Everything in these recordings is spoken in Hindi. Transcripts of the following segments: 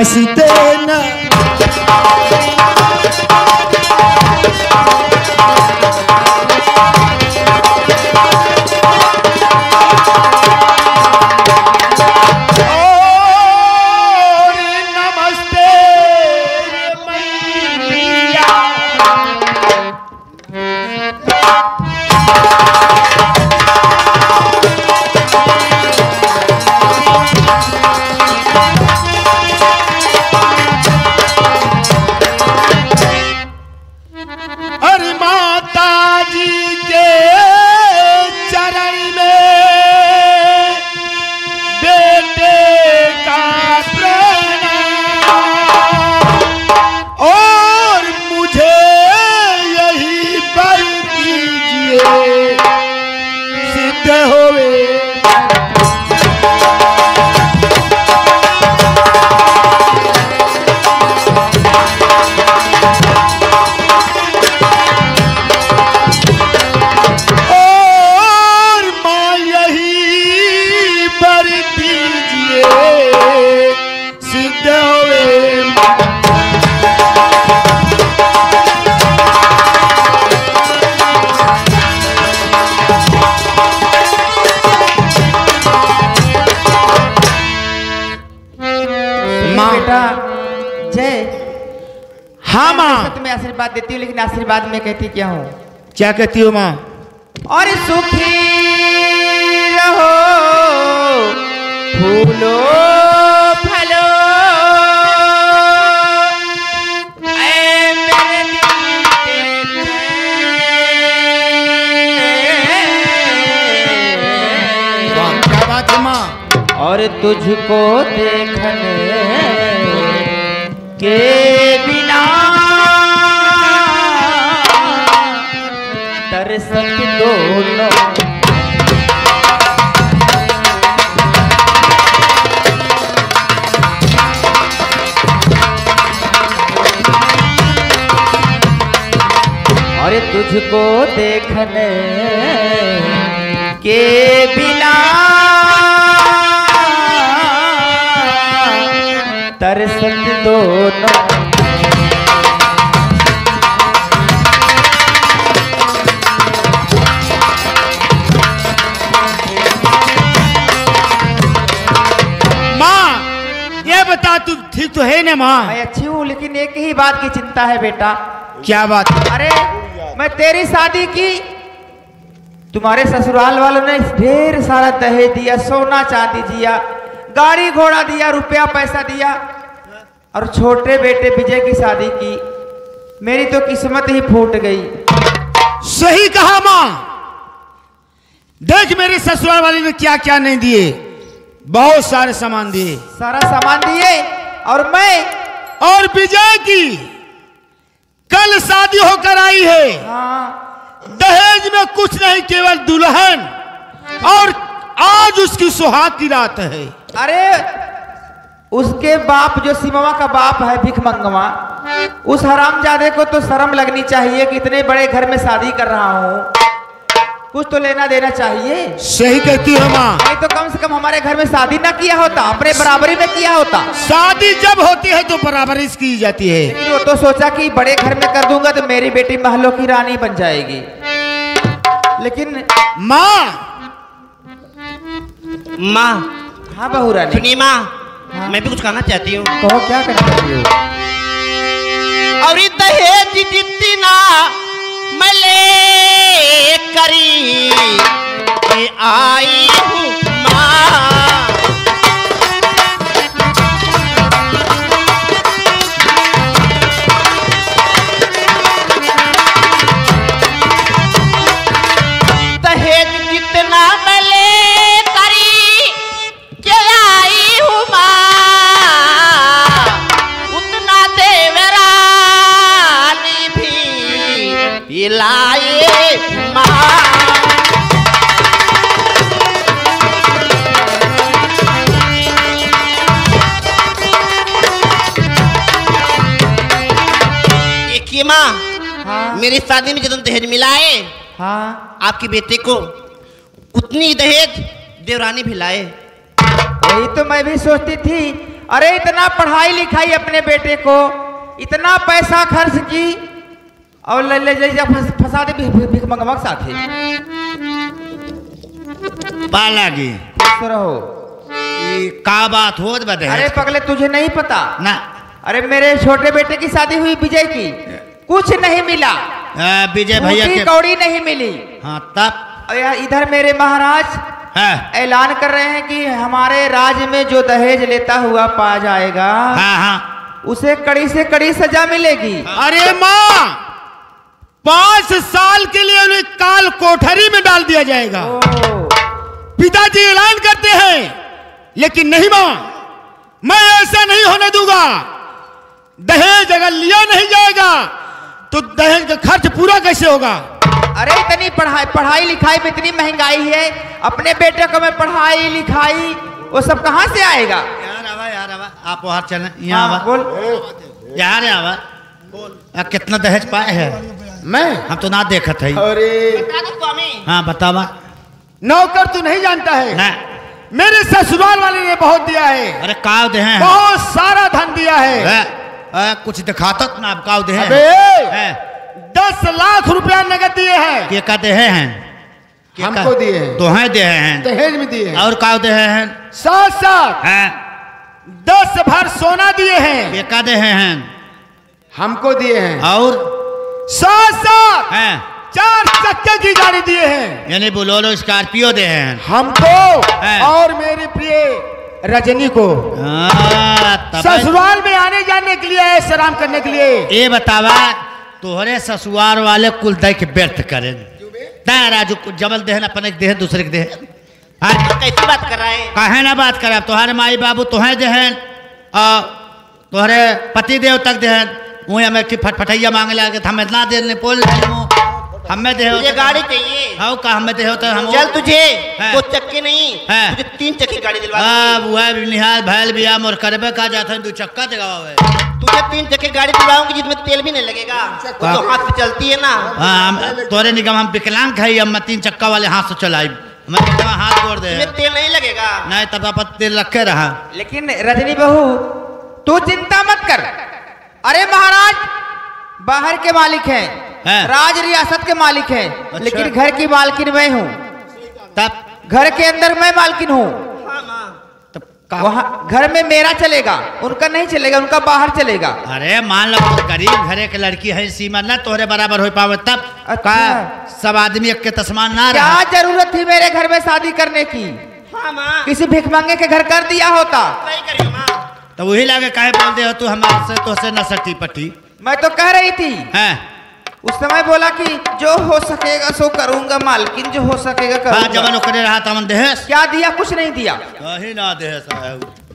बस देना। हाँ माँ, तुम्हें आशीर्वाद देती हूँ, लेकिन आशीर्वाद में कहती क्या हूँ? क्या कहती हो माँ? और सुखी रहो फूलो फलो मेरे दिल के क्या बात है माँ? और तुझको देखने के बिना तरसत दोनों और तुझको देखने के बिना तरसत दोनों बता, तू ठीक तो है ना माँ? मैं अच्छी हूँ, लेकिन एक ही बात की चिंता है बेटा। क्या बात? अरे मैं तेरी शादी की, तुम्हारे ससुराल वालों ने ढेर सारा दहेज दिया, सोना चांदी दिया, गाड़ी घोड़ा दिया, रुपया पैसा दिया, और छोटे बेटे विजय की शादी की। मेरी तो किस्मत ही फूट गई। सही कहा माँ। देख मेरे ससुराल वाले ने क्या क्या नहीं दिए, बहुत सारे सामान दिए, सारा सामान दिए, और मैं और विजय की कल शादी होकर आई है। हाँ। दहेज में कुछ नहीं, केवल दुल्हन, और आज उसकी सुहाग की रात है। अरे उसके बाप जो सिमवा का बाप है भिखमंगवा, उस हरामजादे को तो शर्म लगनी चाहिए कि इतने बड़े घर में शादी कर रहा हूँ, कुछ तो लेना देना चाहिए। सही कहती हो माँ। नहीं तो कम से कम हमारे घर में शादी ना किया होता, अपने बराबरी में किया होता। शादी जब होती है तो बराबरी की जाती है। लेकिन वो तो सोचा कि बड़े घर में कर दूंगा तो मेरी बेटी महलों की रानी बन जाएगी। लेकिन माँ हाँ बहू रानी। सुनिए माँ, हाँ? मैं भी कुछ कहना चाहती हूँ। कहो, क्या करना चाहती हो? और दहेज जितना मैं ले करी आई हूँ माँ, दहेज जितना मैं ले करी के आई हूँ माँ, उतना देवरानी भी लाए माँ। देखिए माँ, हाँ? मेरी शादी में जितना दहेज मिला है, हाँ, आपके बेटे को उतनी दहेज देवरानी भी लाए। यही तो मैं भी सोचती थी। अरे इतना पढ़ाई लिखाई अपने बेटे को, इतना पैसा खर्च की और ले जा फंसा दे भिख मंगवा साथे। बालागी खुश रहो। का बात हो बदे? अरे पगले तुझे नहीं पता ना। अरे मेरे छोटे बेटे की शादी हुई विजय की, कुछ नहीं मिला, विजय भैया के कौड़ी नहीं मिली। हाँ तब इधर मेरे महाराज ऐलान कर रहे हैं कि हमारे राज्य में जो दहेज लेता हुआ पा जाएगा, हाँ उसे कड़ी से कड़ी सजा मिलेगी। अरे माँ, 5 साल के लिए उन्हें काल कोठरी में डाल दिया जाएगा। पिताजी ऐलान करते हैं, लेकिन नहीं माँ, मैं ऐसा नहीं होने दूंगा। दहेज अगर लिया नहीं जाएगा तो दहेज का खर्च पूरा कैसे होगा? अरे इतनी पढ़ाई लिखाई में इतनी महंगाई है, अपने बेटे को मैं पढ़ाई लिखाई वो सब कहाँ से आएगा? यार आवा आप वहां चलें, यहाँ आवा बोल यार आवा बोल। कितना दहेज पाए है? मैं हम तो ना देखत है। अरे हाँ बतावा। नौकर तू नहीं जानता है ना। मेरे ससुराल वाले ने बहुत दिया है। अरे काव दे हैं, बहुत सारा धन दिया है। कुछ दिखाता ना आप काव दे हैं। अबे 10 लाख रुपया नगद दिए हैं। के कहते हैं? हमको दिए हैं, तो हैं दे हैं, दहेज में दिए हैं। और काव दे हैं? साथ 10 भर सोना दिए हैं। के कहते हैं? हमको दिए हैं। और साथ 4 चक्के की गाड़ी दिए हैं। यानी बोलोरो स्कॉर्पियो दे हैं हमको और मेरी प्रिय रजनी को। ससुराल में आने जाने के लिए, ऐशराम करने के लिए। ये बतावा तोहरे ससुराल वाले कुल दे के व्यर्थ करें। राजू को जबल देहन अपने के देहन दूसरे के देहन। कैसी बात कर रहा है? काहे ना बात कर, तोहरे माई बाबू तोहे देहन और तोहरे पति देव तक देहन। मुँह हमें की फटफटैया मांगे लगे, हम इतना देर ने बोल हमें दे तुझे गाड़ी चाहिए? हाँ का हमें दे होता हम चल तुझे 2 चक्के नहीं, तुझे 3 चक्के गाड़ी दिलवा दूंगी। वो है निहाल भैल बिया मोर करबे का जाता है 2 चक्का दिलवावे। तुझे 3 चक्के गाड़ी दिलवाऊंगी जिसमें तेल भी नहीं लगेगा, वो तो हाथ से चलती है ना। हाँ तोरे निगम हम विकलांग है, हम 3 चक्का वाले हाथ से चलाई, हमें हाथ जोड़ दे। तेल नहीं लगेगा। नहीं तब तेल रखे रहा। लेकिन रजनी बहू तू चिंता मत कर। अरे महाराज बाहर के मालिक हैं, राज रियासत के मालिक हैं। अच्छा। लेकिन घर की मालकिन मैं हूँ। तब घर के अंदर मैं मालकिन हूँ। वहाँ घर में मेरा चलेगा, उनका नहीं चलेगा, उनका बाहर चलेगा। अरे मान लो गरीब घरे के लड़की है, सीमा ना तोहरे बराबर हो पावे तब। अच्छा। सब आदमी एक के तस्मान ना क्या रहा। जरूरत थी मेरे घर में शादी करने की? हाँ माँ, किसी भिखमंगे के घर कर दिया होता। सही करियो माँ। तो वही लागे काहे बोल दे हो तू हमारे से, तो से न सटी पटी। मैं तो कह रही थी उस समय बोला कि जो हो सकेगा सो करूंगा, मालकिन जो हो सकेगा करूंगा। जब नौकरी रहा था मन देहस क्या दिया? कुछ नहीं दिया। कहीं ना देहस।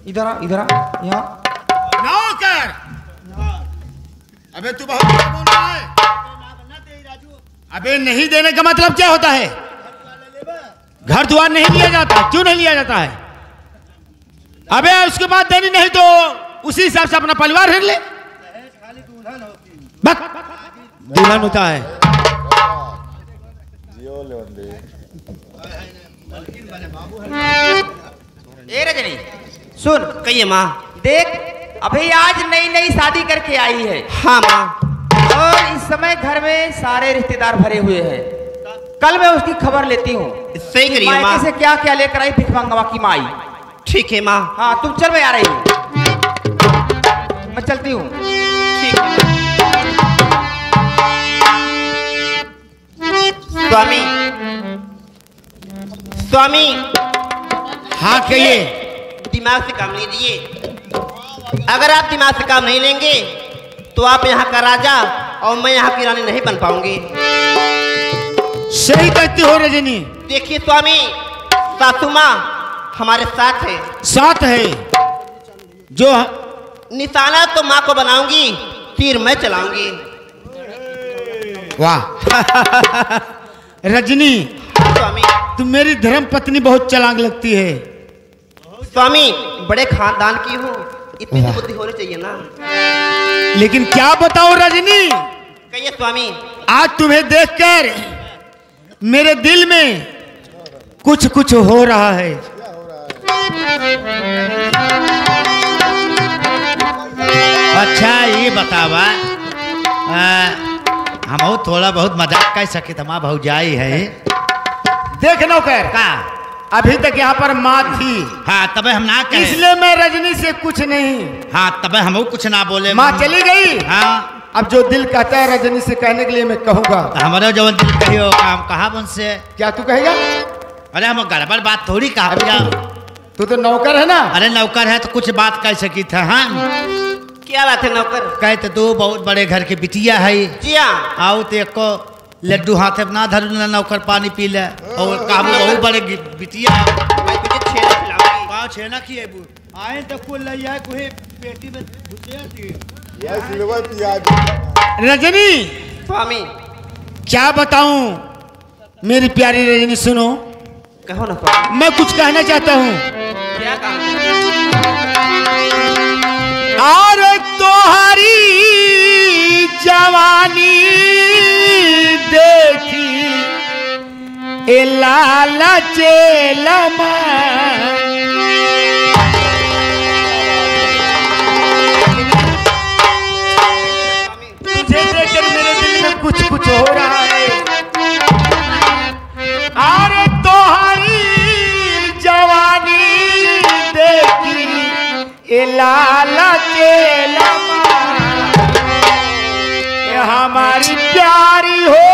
इधर आ, इधर आ, यहाँ नौकर। अबे तू बहुत बड़ा बोल रहा है। अबे नहीं देने का मतलब क्या होता है? घर द्वार नहीं लिया जाता, क्यों नहीं लिया जाता है? अबे उसके बाद देनी नहीं तो उसी हिसाब से अपना परिवार हिर ले। दुल्हन होता है। ए रजनी सुन, कहिए माँ। देख अभी आज नई नई शादी करके आई है। हाँ माँ। और इस समय घर में सारे रिश्तेदार भरे हुए हैं। कल मैं उसकी खबर लेती हूँ। सही करिए माँ। से क्या क्या लेकर आई भिखमंगवा की माई। ठीक है माँ। हाँ तुम चल, मैं आ रही हूँ, मैं चलती हूँ। ठीक है स्वामी। स्वामी हाँ कहिए। दिमाग से काम लीजिए। अगर आप दिमाग से काम नहीं लेंगे तो आप यहाँ का राजा और मैं यहाँ की रानी नहीं बन पाऊंगी। सही कहती हो रजनी। देखिए स्वामी, सासू माँ हमारे साथ है। साथ है जो निशाना तो माँ को बनाऊंगी, तीर मैं चलाऊंगी। वाह रजनी, स्वामी तुम मेरी धर्म पत्नी बहुत चालाक लगती है। स्वामी बड़े खानदान की हो, इतनी तो बुद्धि होनी चाहिए ना। लेकिन क्या बताओ रजनी, कहिए स्वामी। आज तुम्हें देखकर मेरे दिल में कुछ कुछ हो रहा है। अच्छा ये बतावा हम थोड़ा बहुत मजाक कर सके तो माँ भौजाई है देख नौकर का अभी तक यहाँ पर माँ थी। हाँ तबे हम ना कहे। इसलिए मैं रजनी से कुछ नहीं। हाँ तबे हम कुछ ना बोले। माँ चली गई। हाँ अब जो दिल कहता है रजनी से कहने के लिए मैं कहूँगा। तो हमारे जो दिल कहियो काम कहा उनसे। क्या तू कहेगा? अरे हम गड़बड़ बात थोड़ी कहा। तू तो नौकर है ना। अरे नौकर है तो कुछ बात कह सकी था। हाँ क्या बात है नौकर? कहते दो बहुत बड़े घर के बिटिया है। जी हाँ। आओ तो एक लड्डू हाथ में ना धरू ना नौकर पानी पी ले और काबू बहुत बड़े बिटिया। मैं तुझे छेना खिलाऊंगी। पाँव छेना किए आए तो कुल ले आए कोई पेटी में रजनी स्वामी क्या बताऊं मेरी प्यारी रजनी सुनो। कहो ना स्वामी। मैं कुछ कहना चाहता हूँ। क्या कहा? और तुम्हारी जवानी देखी ए लाला चेलमा तुझे देखकर मेरे दिल में कुछ कुछ हो रहा है। और तुम्हारी जवानी देखी ए लाला चेलमा हमारी प्यारी हो